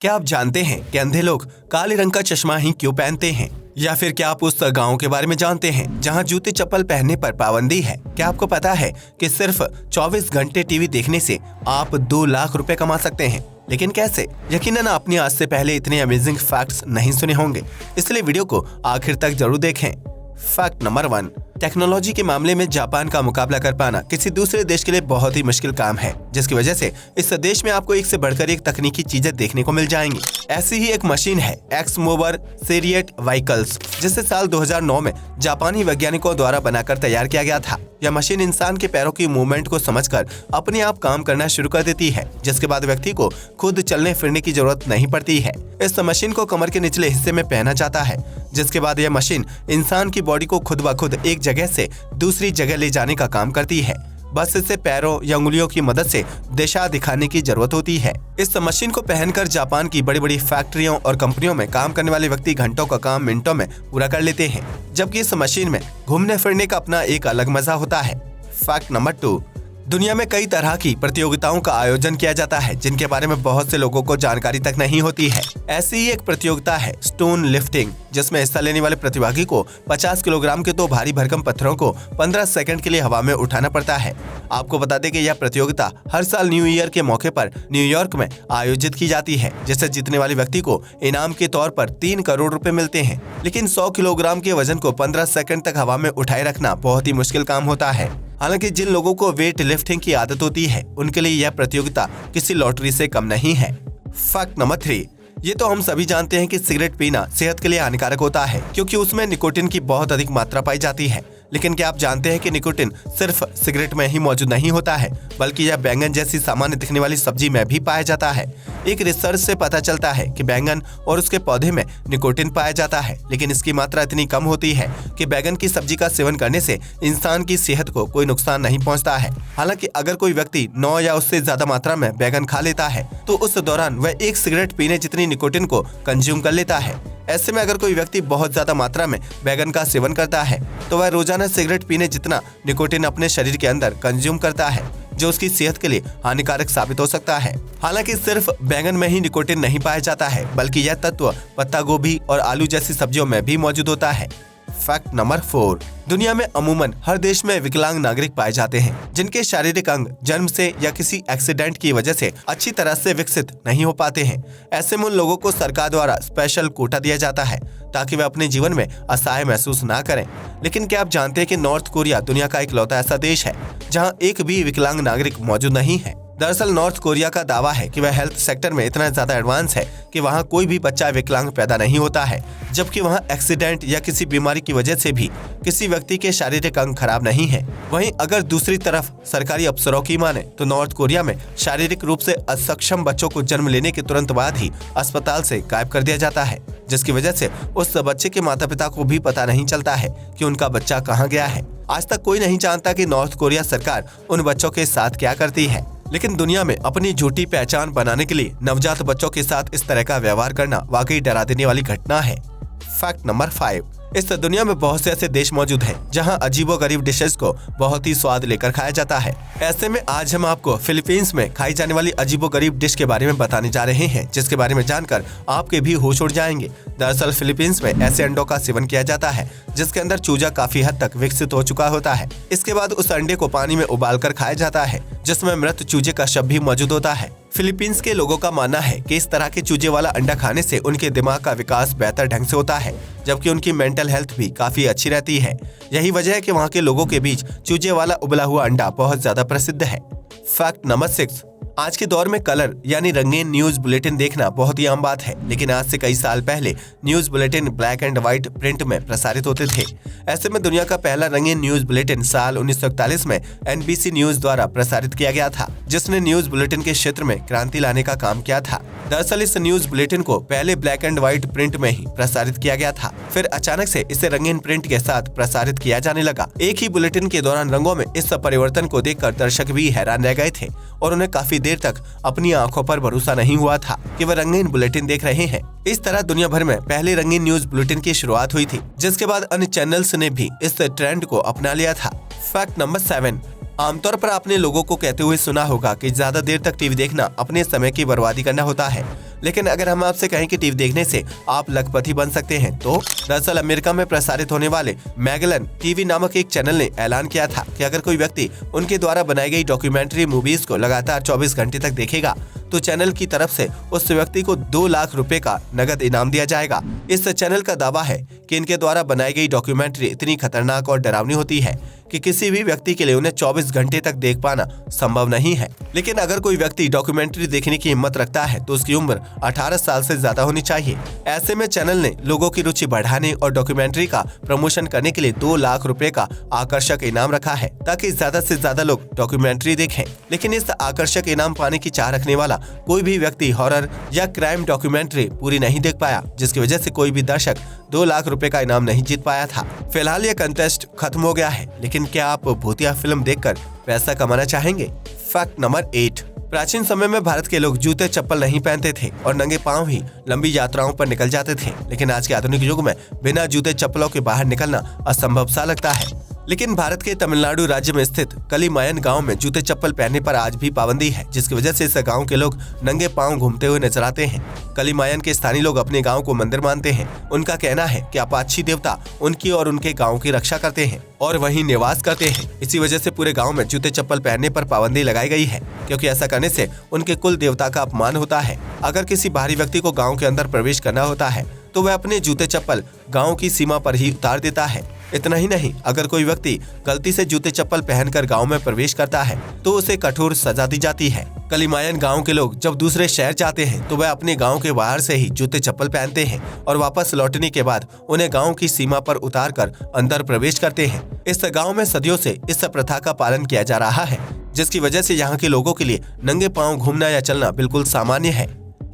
क्या आप जानते हैं कि अंधे लोग काले रंग का चश्मा ही क्यों पहनते हैं? या फिर क्या आप उस गांव के बारे में जानते हैं जहां जूते चप्पल पहनने पर पाबंदी है? क्या आपको पता है कि सिर्फ 24 घंटे टीवी देखने से आप 2 लाख रुपए कमा सकते हैं? लेकिन कैसे? यकीनन आपने आज से पहले इतने अमेजिंग फैक्ट्स नहीं सुने होंगे, इसलिए वीडियो को आखिर तक जरूर देखें। फैक्ट नंबर 1, टेक्नोलॉजी के मामले में जापान का मुकाबला कर पाना किसी दूसरे देश के लिए बहुत ही मुश्किल काम है, जिसकी वजह से इस देश में आपको एक से बढ़कर एक तकनीकी चीजें देखने को मिल जाएंगी। ऐसी ही एक मशीन है एक्स मोवर चैरियट व्हीकल्स, जिसे साल 2009 में जापानी वैज्ञानिकों द्वारा बनाकर तैयार किया गया था। यह मशीन इंसान के पैरों की मूवमेंट को समझकर अपने आप काम करना शुरू कर देती है, जिसके बाद व्यक्ति को खुद चलने फिरने की जरूरत नहीं पड़ती है। इस मशीन को कमर के निचले हिस्से में पहना जाता है, जिसके बाद यह मशीन इंसान की बॉडी को खुद ब खुद एक जगह से दूसरी जगह ले जाने का काम करती है। बस इसे पैरों या उंगलियों की मदद से दिशा दिखाने की जरूरत होती है। इस मशीन को पहनकर जापान की बड़ी बड़ी फैक्ट्रियों और कंपनियों में काम करने वाले व्यक्ति घंटों का काम मिनटों में पूरा कर लेते हैं, जबकि इस मशीन में घूमने फिरने का अपना एक अलग मजा होता है। फैक्ट नंबर 2, दुनिया में कई तरह की प्रतियोगिताओं का आयोजन किया जाता है, जिनके बारे में बहुत से लोगों को जानकारी तक नहीं होती है। ऐसी ही एक प्रतियोगिता है स्टोन लिफ्टिंग, जिसमें हिस्सा लेने वाले प्रतिभागी को 50 किलोग्राम के 2 भारी भरकम पत्थरों को 15 सेकंड के लिए हवा में उठाना पड़ता है। आपको बता दें कि यह प्रतियोगिता हर साल न्यू ईयर के मौके पर न्यूयॉर्क में आयोजित की जाती है, जिसे जीतने वाले व्यक्ति को इनाम के तौर पर 3 करोड़ रुपए मिलते हैं। लेकिन 100 किलोग्राम के वजन को 15 सेकंड तक हवा में उठाए रखना बहुत ही मुश्किल काम होता है। हालांकि जिन लोगों को वेट लिफ्टिंग की आदत होती है, उनके लिए यह प्रतियोगिता किसी लॉटरी से कम नहीं है। फैक्ट नंबर 3, ये तो हम सभी जानते हैं कि सिगरेट पीना सेहत के लिए हानिकारक होता है, क्योंकि उसमें निकोटिन की बहुत अधिक मात्रा पाई जाती है। लेकिन क्या आप जानते हैं कि निकोटिन सिर्फ सिगरेट में ही मौजूद नहीं होता है, बल्कि यह बैंगन जैसी सामान्य दिखने वाली सब्जी में भी पाया जाता है। एक रिसर्च से पता चलता है कि बैंगन और उसके पौधे में निकोटिन पाया जाता है, लेकिन इसकी मात्रा इतनी कम होती है कि बैंगन की सब्जी का सेवन करने से इंसान की सेहत को कोई नुकसान नहीं पहुंचता है। हालांकि अगर कोई व्यक्ति 9 या उससे ज्यादा मात्रा में बैंगन खा लेता है, तो उस दौरान वह 1 सिगरेट पीने जितनी निकोटिन को कंज्यूम कर लेता है। ऐसे में अगर कोई व्यक्ति बहुत ज्यादा मात्रा में बैंगन का सेवन करता है, तो वह रोजाना सिगरेट पीने जितना निकोटिन अपने शरीर के अंदर कंज्यूम करता है, जो उसकी सेहत के लिए हानिकारक साबित हो सकता है। हालांकि सिर्फ बैंगन में ही निकोटिन नहीं पाया जाता है, बल्कि यह तत्व पत्ता गोभी और आलू जैसी सब्जियों में भी मौजूद होता है। फैक्ट नंबर 4, दुनिया में अमूमन हर देश में विकलांग नागरिक पाए जाते हैं, जिनके शारीरिक अंग जन्म से या किसी एक्सीडेंट की वजह से अच्छी तरह से विकसित नहीं हो पाते हैं। ऐसे में उन लोगों को सरकार द्वारा स्पेशल कोटा दिया जाता है, ताकि वे अपने जीवन में असहाय महसूस ना करें। लेकिन क्या आप जानते हैं कि नॉर्थ कोरिया दुनिया का इकलौता ऐसा देश है जहां एक भी विकलांग नागरिक मौजूद नहीं है। दरअसल नॉर्थ कोरिया का दावा है कि वह हेल्थ सेक्टर में इतना ज्यादा एडवांस है कि वहां कोई भी बच्चा विकलांग पैदा नहीं होता है, जबकि वहां एक्सीडेंट या किसी बीमारी की वजह से भी किसी व्यक्ति के शारीरिक अंग खराब नहीं है। वहीं अगर दूसरी तरफ सरकारी अफसरों की माने तो नॉर्थ कोरिया में शारीरिक रूप से असक्षम बच्चों को जन्म लेने के तुरंत बाद ही अस्पताल से गायब कर दिया जाता है, जिसकी वजह से उस बच्चे के माता पिता को भी पता नहीं चलता है कि उनका बच्चा कहाँ गया है। आज तक कोई नहीं जानता कि नॉर्थ कोरिया सरकार उन बच्चों के साथ क्या करती है। लेकिन दुनिया में अपनी झूठी पहचान बनाने के लिए नवजात बच्चों के साथ इस तरह का व्यवहार करना वाकई डरा देने वाली घटना है। फैक्ट नंबर 5, इस दुनिया में बहुत से ऐसे देश मौजूद हैं जहां अजीबोगरीब डिशेस को बहुत ही स्वाद लेकर खाया जाता है। ऐसे में आज हम आपको फिलीपींस में खाई जाने वाली अजीबोगरीब डिश के बारे में बताने जा रहे हैं, जिसके बारे में जानकर आपके भी होश उड़ जाएंगे। दरअसल फिलीपींस में ऐसे अंडों का सेवन किया जाता है जिसके अंदर चूजा काफी हद तक विकसित हो चुका होता है। इसके बाद उस अंडे को पानी में उबालकर खाया जाता है, जिसमें मृत चूजे का शव भी मौजूद होता है। फिलीपींस के लोगों का मानना है कि इस तरह के चूजे वाला अंडा खाने से उनके दिमाग का विकास बेहतर ढंग से होता है, जबकि उनकी मेंटल हेल्थ भी काफी अच्छी रहती है। यही वजह है कि वहाँ के लोगों के बीच चूजे वाला उबला हुआ अंडा बहुत ज्यादा प्रसिद्ध है। फैक्ट नंबर 6, आज के दौर में कलर यानी रंगीन न्यूज बुलेटिन देखना बहुत ही आम बात है, लेकिन आज से कई साल पहले news bulletin black and white print में प्रसारित होते थे। ऐसे में दुनिया का पहला रंगीन न्यूज बुलेटिन साल 1941 में NBC न्यूज द्वारा प्रसारित किया गया था, जिसने न्यूज बुलेटिन के क्षेत्र में क्रांति लाने का काम किया था। दरअसल इस न्यूज बुलेटिन को पहले ब्लैक एंड व्हाइट प्रिंट में ही प्रसारित किया गया था, फिर अचानक से इसे रंगीन प्रिंट के साथ प्रसारित किया जाने लगा। एक ही बुलेटिन के दौरान रंगों में इस परिवर्तन को देखकर दर्शक भी हैरान रह गए थे और उन्हें काफी देर तक अपनी आंखों पर भरोसा नहीं हुआ था कि वह रंगीन बुलेटिन देख रहे हैं। इस तरह दुनिया भर में पहले रंगीन न्यूज बुलेटिन की शुरुआत हुई थी, जिसके बाद अन्य चैनल्स ने भी इस ट्रेंड को अपना लिया था। फैक्ट नंबर 7, आमतौर पर आपने लोगों को कहते हुए सुना होगा कि ज्यादा देर तक टीवी देखना अपने समय की बर्बादी करना होता है, लेकिन अगर हम आपसे कहें कि टीवी देखने से आप लखपति बन सकते हैं तो दरअसल अमेरिका में प्रसारित होने वाले मैगलन टीवी नामक एक चैनल ने ऐलान किया था कि अगर कोई व्यक्ति उनके द्वारा बनाई गई डॉक्यूमेंट्री मूवीज को लगातार 24 घंटे तक देखेगा तो चैनल की तरफ से उस व्यक्ति को 2 लाख रुपए का नगद इनाम दिया जाएगा। इस चैनल का दावा है कि इनके द्वारा बनाई गई डॉक्यूमेंट्री इतनी खतरनाक और डरावनी होती है कि किसी भी व्यक्ति के लिए उन्हें 24 घंटे तक देख पाना संभव नहीं है। लेकिन अगर कोई व्यक्ति डॉक्यूमेंट्री देखने की हिम्मत रखता है तो उसकी उम्र 18 साल से ज्यादा होनी चाहिए। ऐसे में चैनल ने लोगों की रुचि बढ़ाने और डॉक्यूमेंट्री का प्रमोशन करने के लिए 2 लाख रुपए का आकर्षक इनाम रखा है ताकि ज्यादा से ज्यादा लोग डॉक्यूमेंट्री देखें। लेकिन इस आकर्षक इनाम पाने की चाह रखने वाला कोई भी व्यक्ति हॉरर या क्राइम डॉक्यूमेंट्री पूरी नहीं देख पाया, जिसकी वजह से कोई भी दर्शक 2 लाख रुपए का इनाम नहीं जीत पाया था। फिलहाल ये कंटेस्ट खत्म हो गया है, लेकिन क्या आप भूतिया फिल्म देखकर पैसा कमाना चाहेंगे? Fact number 8। प्राचीन समय में भारत के लोग जूते चप्पल नहीं पहनते थे और नंगे पांव ही लंबी यात्राओं पर निकल जाते थे। लेकिन आज के आधुनिक युग में बिना जूते चप्पलों के बाहर निकलना असंभव सा लगता है। लेकिन भारत के तमिलनाडु राज्य में स्थित कलिमायन गांव में जूते चप्पल पहनने पर आज भी पाबंदी है, जिसकी वजह से इस गांव के लोग नंगे पांव घूमते हुए नजर आते हैं। कलिमायन के स्थानीय लोग अपने गांव को मंदिर मानते हैं। उनका कहना है कि अपाची देवता उनकी और उनके गांव की रक्षा करते हैं और वहीं निवास करते हैं। इसी वजह से पूरे गांव में जूते चप्पल पहनने पर पाबंदी लगाई गई है, क्योंकि ऐसा करने से उनके कुल देवता का अपमान होता है। अगर किसी बाहरी व्यक्ति को गाँव के अंदर प्रवेश करना होता है तो वह अपने जूते चप्पल गाँव की सीमा पर ही उतार देता है। इतना ही नहीं, अगर कोई व्यक्ति गलती से जूते चप्पल पहनकर गांव में प्रवेश करता है तो उसे कठोर सजा दी जाती है। कलिमायन गांव के लोग जब दूसरे शहर जाते हैं तो वह अपने गांव के बाहर से ही जूते चप्पल पहनते हैं और वापस लौटने के बाद उन्हें गांव की सीमा पर उतारकर अंदर प्रवेश करते हैं। इस गांव में सदियों से इस प्रथा का पालन किया जा रहा है, जिसकी वजह से यहाँ के लोगों के लिए नंगे पाँव घूमना या चलना बिल्कुल सामान्य है।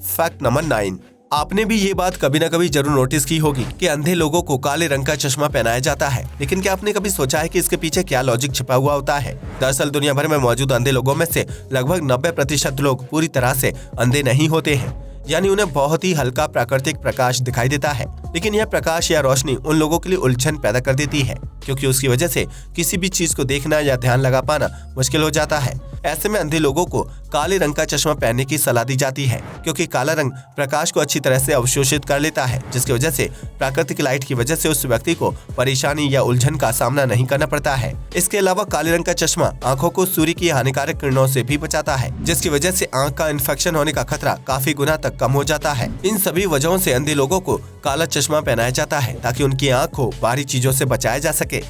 Fact number 9। आपने भी ये बात कभी न कभी जरूर नोटिस की होगी कि अंधे लोगों को काले रंग का चश्मा पहनाया जाता है। लेकिन क्या आपने कभी सोचा है कि इसके पीछे क्या लॉजिक छिपा हुआ होता है? दरअसल दुनिया भर में मौजूद अंधे लोगों में से लगभग 90% लोग पूरी तरह से अंधे नहीं होते हैं, यानी उन्हें बहुत ही हल्का प्राकृतिक प्रकाश दिखाई देता है। लेकिन यह प्रकाश या रोशनी उन लोगों के लिए उलझन पैदा कर देती है, क्योंकि उसकी वजह से किसी भी चीज को देखना या ध्यान लगा पाना मुश्किल हो जाता है। ऐसे में अंधे लोगों को काले रंग का चश्मा पहनने की सलाह दी जाती है, क्योंकि काला रंग प्रकाश को अच्छी तरह से अवशोषित कर लेता है, जिसकी वजह से प्राकृतिक लाइट की वजह से उस व्यक्ति को परेशानी या उलझन का सामना नहीं करना पड़ता है। इसके अलावा काले रंग का चश्मा आंखों को सूर्य की हानिकारक किरणों से भी बचाता है, जिसकी वजह से आंख का इन्फेक्शन होने का खतरा काफी गुना तक कम हो जाता है। इन सभी वजहों से अंधे लोगों को काला चश्मा पहनाया जाता है ताकि उनकी आंख को बाहरी चीजों से बचाया जा सके।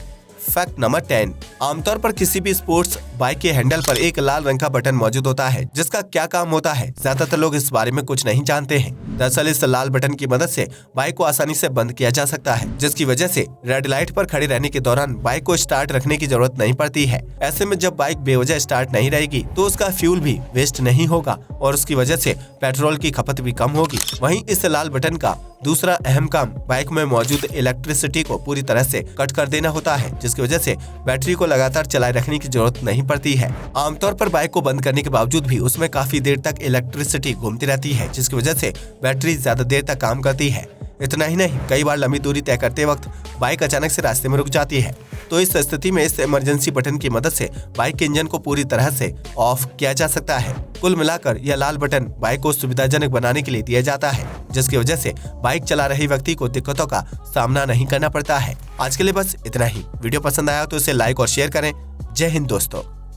Fact number 10। आमतौर पर किसी भी स्पोर्ट्स बाइक के हैंडल पर एक लाल रंग का बटन मौजूद होता है, जिसका क्या काम होता है ज्यादातर लोग इस बारे में कुछ नहीं जानते हैं। दरअसल इस लाल बटन की मदद से बाइक को आसानी से बंद किया जा सकता है, जिसकी वजह से रेड लाइट पर खड़े रहने के दौरान बाइक को स्टार्ट रखने की जरूरत नहीं पड़ती है। ऐसे में जब बाइक बेवजह स्टार्ट नहीं रहेगी तो उसका फ्यूल भी वेस्ट नहीं होगा और उसकी वजह से पेट्रोल की खपत भी कम होगी। वहीं इस लाल बटन का दूसरा अहम काम बाइक में मौजूद इलेक्ट्रिसिटी को पूरी तरह से कट कर देना होता है, जिसकी वजह से बैटरी को लगातार चलाए रखने की जरूरत नहीं पड़ती है। आमतौर पर बाइक को बंद करने के बावजूद भी उसमें काफी देर तक इलेक्ट्रिसिटी घूमती रहती है, जिसकी वजह से बैटरी ज्यादा देर तक काम करती है। इतना ही नहीं, कई बार लंबी दूरी तय करते वक्त बाइक अचानक से रास्ते में रुक जाती है, तो इस स्थिति में इस इमरजेंसी बटन की मदद से बाइक के इंजन को पूरी तरह से ऑफ किया जा सकता है। कुल मिलाकर यह लाल बटन बाइक को सुविधाजनक बनाने के लिए दिया जाता है, जिसकी वजह से बाइक चला रहे व्यक्ति को दिक्कतों का सामना नहीं करना पड़ता है। आज के लिए बस इतना ही। वीडियो पसंद आया तो इसे लाइक और शेयर करें। जय हिंद दोस्तों।